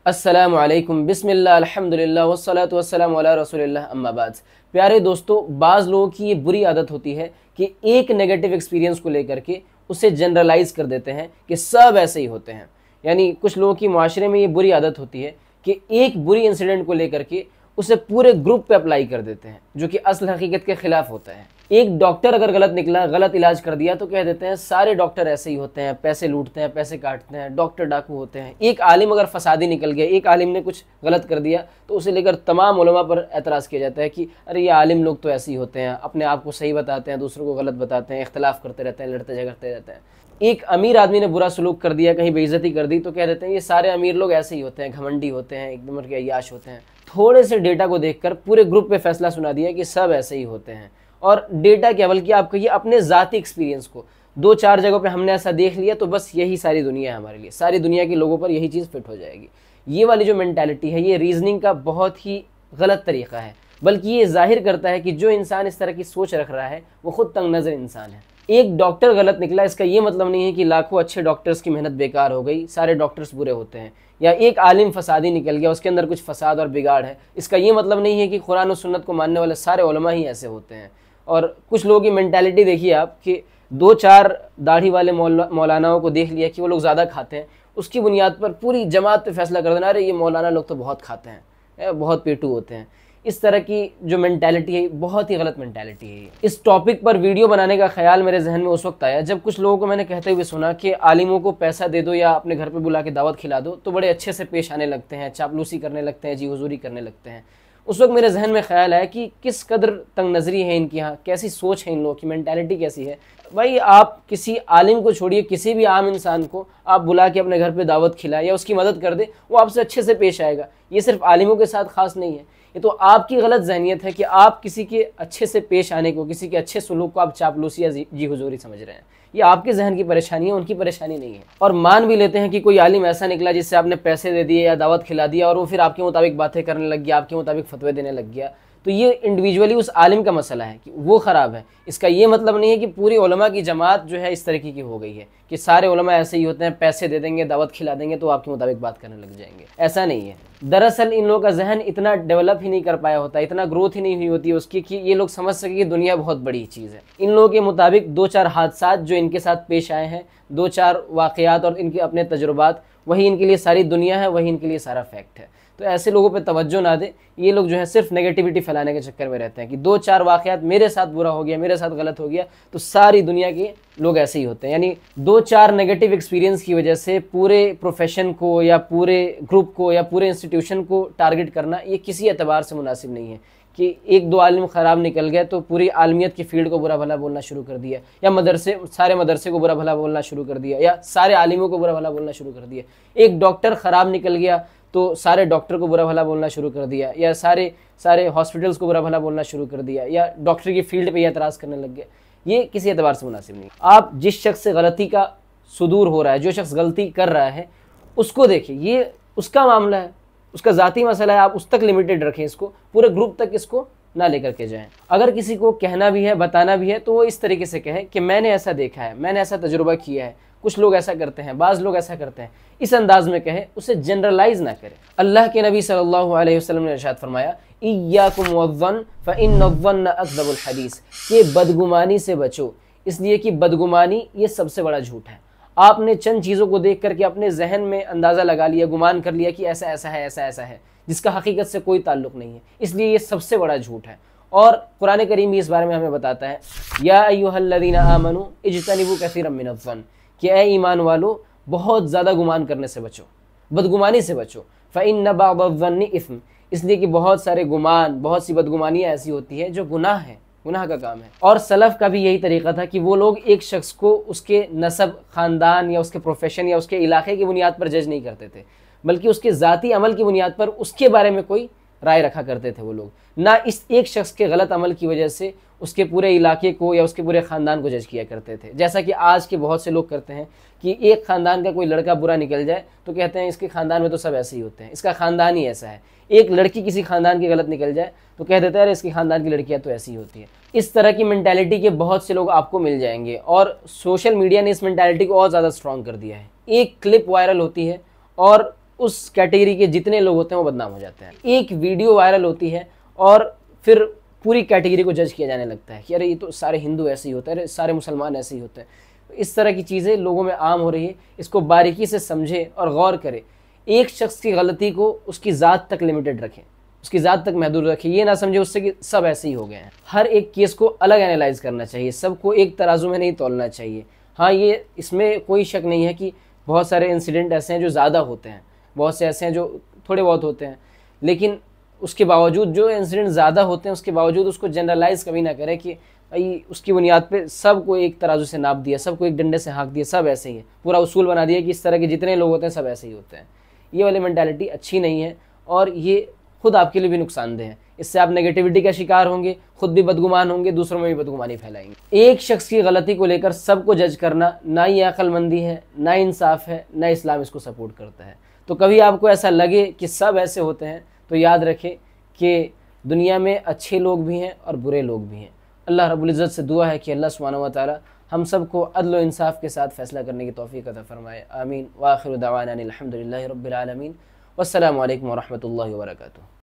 अस्सलामु अलैकुम बिस्मिल्लाह अल्हम्दुलिल्लाह वस्सलातु वस्सलामु अला रसूलिल्लाह अम्मा बाद। प्यारे दोस्तों, बाज़ लोगों की ये बुरी आदत होती है कि एक नेगेटिव एक्सपीरियंस को लेकर के उसे जनरलाइज कर देते हैं कि सब ऐसे ही होते हैं। यानी कुछ लोगों की माशरे में ये बुरी आदत होती है कि एक बुरी इंसिडेंट को लेकर के उसे पूरे ग्रुप पे अप्लाई कर देते हैं, जो कि असल हकीकत के खिलाफ होता है। एक डॉक्टर अगर गलत निकला, गलत इलाज कर दिया, तो कह देते हैं सारे डॉक्टर ऐसे ही होते हैं, पैसे लूटते हैं, पैसे काटते हैं, डॉक्टर डाकू होते हैं। एक आलिम अगर फसादी निकल गया, एक आलिम ने कुछ गलत कर दिया, तो उसे लेकर तमाम उलमा पर एतराज़ किया जाता है कि अरे ये आलिम लोग तो ऐसे ही होते हैं, अपने आप को सही बताते हैं, दूसरों को गलत बताते हैं, इख्तलाफ करते रहते हैं, लड़ते झगड़ते रहते हैं। एक अमीर आदमी ने बुरा सलूक कर दिया, कहीं बेइज्जती कर दी, तो कह देते हैं ये सारे अमीर लोग ऐसे ही होते हैं, घमंडी होते हैं, एकदम के अय्याश होते हैं। थोड़े से डेटा को देखकर पूरे ग्रुप पे फैसला सुना दिया कि सब ऐसे ही होते हैं। और डेटा क्या, बल्कि आप कहिए अपने ज़ाती एक्सपीरियंस को, 2-4 जगहों पे हमने ऐसा देख लिया तो बस यही सारी दुनिया है हमारे लिए, सारी दुनिया के लोगों पर यही चीज़ फिट हो जाएगी। ये वाली जो मेंटालिटी है, ये रीजनिंग का बहुत ही गलत तरीका है, बल्कि ये जाहिर करता है कि जो इंसान इस तरह की सोच रख रहा है वो खुद तंग नज़र इंसान है। एक डॉक्टर गलत निकला, इसका ये मतलब नहीं है कि लाखों अच्छे डॉक्टर्स की मेहनत बेकार हो गई, सारे डॉक्टर्स बुरे होते हैं। या एक आलिम फसादी निकल गया, उसके अंदर कुछ फसाद और बिगाड़ है, इसका ये मतलब नहीं है कि कुरान और सुन्नत को मानने वाले सारे उलमा ही ऐसे होते हैं। और कुछ लोगों की मेंटालिटी देखिए आप कि 2-4 दाढ़ी वाले मौलानाओं को देख लिया कि वो लोग ज़्यादा खाते हैं, उसकी बुनियाद पर पूरी जमात पे फैसला कर देना, अरे ये मौलाना लोग तो बहुत खाते हैं, बहुत पेटू होते हैं। इस तरह की जो मेंटालिटी है बहुत ही गलत मेंटालिटी है। इस टॉपिक पर वीडियो बनाने का ख्याल मेरे जहन में उस वक्त आया जब कुछ लोगों को मैंने कहते हुए सुना कि आलिमों को पैसा दे दो या अपने घर पे बुला के दावत खिला दो तो बड़े अच्छे से पेश आने लगते हैं, चापलूसी करने लगते हैं, जी हुजूरी करने लगते हैं। उस वक्त मेरे जहन में ख्याल आया कि किस कदर तंग नज़री है इनकी, यहाँ कैसी सोच है इन लोगों की, मेंटालिटी कैसी है। भाई आप किसी आलिम को छोड़िए, किसी भी आम इंसान को आप बुला के अपने घर पे दावत खिलाए या उसकी मदद कर दे, वो आपसे अच्छे से पेश आएगा। ये सिर्फ आलिमों के साथ खास नहीं है, ये तो आपकी गलत जहनियत है कि आप किसी के अच्छे से पेश आने को, किसी के अच्छे सलूक को आप चापलूसी या जी हुजूरी समझ रहे हैं। ये आपके जहन की परेशानी है, उनकी परेशानी नहीं है। और मान भी लेते हैं कि कोई आलिम ऐसा निकला जिससे आपने पैसे दे दिए या दावत खिला दिया और वो फिर आपके मुताबिक बातें करने लग गया, आपके मुताबिक फतवे देने लग गया, तो ये इंडिविजुअली उस आलिम का मसला है कि वो ख़राब है। इसका ये मतलब नहीं है कि पूरी उलमा की जमात जो है इस तरीके की हो गई है कि सारे उलमा ऐसे ही होते हैं, पैसे दे देंगे, दावत खिला देंगे तो आपके मुताबिक बात करने लग जाएंगे। ऐसा नहीं है। दरअसल इन लोगों का जहन इतना डेवलप ही नहीं कर पाया होता, इतना ग्रोथ ही नहीं हुई होती है उसकी कि ये लोग समझ सके कि दुनिया बहुत बड़ी चीज़ है। इन लोगों के मुताबिक 2-4 हादसात जो इनके साथ पेश आए हैं, 2-4 वाक़यात और इनके अपने तजुर्बात, वही इनके लिए सारी दुनिया है, वही इनके लिए सारा फैक्ट है। तो ऐसे लोगों पे तवज्जो ना दे। ये लोग जो है सिर्फ नेगेटिविटी फैलाने के चक्कर में रहते हैं कि 2-4 वाक़यात मेरे साथ बुरा हो गया, मेरे साथ गलत हो गया, तो सारी दुनिया के लोग ऐसे ही होते हैं। यानी 2-4 नेगेटिव एक्सपीरियंस की वजह से पूरे प्रोफेशन को या पूरे ग्रुप को या पूरे इंस्टीट्यूशन को टारगेट करना ये किसी एतबार से मुनासिब नहीं है कि 1-2 आलिम ख़राब निकल गए तो पूरी आलमियत की फील्ड को बुरा भला बोलना शुरू कर दिया, या सारे मदरसे को बुरा भला बोलना शुरू कर दिया, या सारे आलिमों को बुरा भला बोलना शुरू कर दिया। एक डॉक्टर ख़राब निकल गया तो सारे डॉक्टर को बुरा भला बोलना शुरू कर दिया, या सारे हॉस्पिटल्स को बुरा भला बोलना शुरू कर दिया, या डॉक्टर की फील्ड पे एतराज़ करने लग गए। ये किसी एतबार से मुनासिब नहीं। आप जिस शख्स से गलती का सुदूर हो रहा है, जो शख्स गलती कर रहा है, उसको देखिए, ये उसका मामला है, उसका ज़ाती मसला है, आप उस तक लिमिटेड रखें इसको, पूरे ग्रुप तक इसको ना लेकर के जाएं। अगर किसी को कहना भी है, बताना भी है, तो वो इस तरीके से कहे कि मैंने ऐसा देखा है, मैंने ऐसा तजुर्बा किया है, कुछ लोग ऐसा करते हैं, बाज़ लोग ऐसा करते हैं, इस अंदाज में कहे, उसे जनरलाइज ना करे। अल्लाह के नबी सल्लल्लाहु अलैहि वसल्लम ने इरशाद फरमाया, इय्याकुम वज़्ज़न फ़इन्नज़्ज़न्न अकज़बुल हदीस, कि बदगुमानी से बचो, इसलिए कि बदगुमानी ये सबसे बड़ा झूठ है। आपने चंद चीज़ों को देख करके अपने जहन में अंदाज़ा लगा लिया, गुमान कर लिया कि ऐसा ऐसा है, ऐसा ऐसा है, जिसका हकीकत से कोई ताल्लुक़ नहीं है, इसलिए ये सबसे बड़ा झूठ है। और कुरान करीम भी इस बारे में हमें बताता है, या अय्युहल्लज़ीना आमनू इज्तनिबू कसीरम मिनज़्ज़न, कि ए ईमान वालो बहुत ज़्यादा गुमान करने से बचो, बदगुमानी से बचो। फ़इन्न बअज़-ज़न्नि इस्म, इसलिए कि बहुत सारे गुमान, बहुत सी बदगुमानियाँ ऐसी होती हैं जो गुनाह है, गुनाह का काम है। और सलफ़ का भी यही तरीक़ा था कि वो लोग एक शख्स को उसके नसब, ख़ानदान या उसके प्रोफेशन या उसके इलाके की बुनियाद पर जज नहीं करते थे, बल्कि उसके ज़ाती अमल की बुनियाद पर उसके बारे में कोई राय रखा करते थे वो लोग। ना इस एक शख्स के गलत अमल की वजह से उसके पूरे इलाके को या उसके पूरे ख़ानदान को जज किया करते थे, जैसा कि आज के बहुत से लोग करते हैं कि एक ख़ानदान का कोई लड़का बुरा निकल जाए तो कहते हैं इसके ख़ानदान में तो सब ऐसे ही होते हैं, इसका ख़ानदान ही ऐसा है। एक लड़की किसी ख़ानदान की गलत निकल जाए तो कह देते हैं अरे इसके ख़ानदान की लड़कियाँ तो ऐसी ही होती है। इस तरह की मेंटालिटी के बहुत से लोग आपको मिल जाएंगे और सोशल मीडिया ने इस मेंटालिटी को और ज़्यादा स्ट्रॉन्ग कर दिया है। एक क्लिप वायरल होती है और उस कैटेगरी के जितने लोग होते हैं वो बदनाम हो जाते हैं। एक वीडियो वायरल होती है और फिर पूरी कैटेगरी को जज किया जाने लगता है कि अरे ये तो सारे हिंदू ऐसे ही होते हैं, अरे सारे मुसलमान ऐसे ही होते हैं। इस तरह की चीज़ें लोगों में आम हो रही है। इसको बारीकी से समझे और गौर करें। एक शख्स की गलती को उसकी ज़ात तक लिमिटेड रखें, उसकी ज़ात तक महदूद रखें। ये ना समझे उससे कि सब ऐसे ही हो गए हैं। हर एक केस को अलग एनालाइज करना चाहिए, सबको एक तराजू में नहीं तोलना चाहिए। हाँ, ये इसमें कोई शक नहीं है कि बहुत सारे इंसिडेंट ऐसे हैं जो ज़्यादा होते हैं, बहुत से ऐसे हैं जो थोड़े बहुत होते हैं, लेकिन उसके बावजूद जो इंसिडेंट ज़्यादा होते हैं उसके बावजूद उसको जनरलाइज कभी ना करें कि भाई उसकी बुनियाद पे सबको एक तराजू से नाप दिया, सबको एक डंडे से हाँक दिया, सब ऐसे ही है, पूरा उसूल बना दिया कि इस तरह के जितने लोग होते हैं सब ऐसे ही होते हैं। ये वाली मेंटालिटी अच्छी नहीं है और ये खुद आपके लिए भी नुकसानदेह है। इससे आप नेगेटिविटी का शिकार होंगे, खुद भी बदगुमान होंगे, दूसरों में भी बदगुमानी फैलाएंगे। एक शख्स की गलती को लेकर सबको जज करना ना ही अक्लमंदी है, ना इंसाफ है, ना इस्लाम इसको सपोर्ट करता है। तो कभी आपको ऐसा लगे कि सब ऐसे होते हैं तो याद रखें कि दुनिया में अच्छे लोग भी हैं और बुरे लोग भी हैं। अल्लाह रब्बुल इज़्ज़त से दुआ है कि अल्लाह सुब्हानहू व तआला हम सबको अदल व इंसाफ के साथ फ़ैसला करने की तौफ़ीक़ अता फ़रमाए। आमीन। व आखिरु दअवाना अनिल हम्दुलिल्लाहि रब्बिल आलमीन। वस्सलामु अलैकुम व रहमतुल्लाहि व बरकातुहू।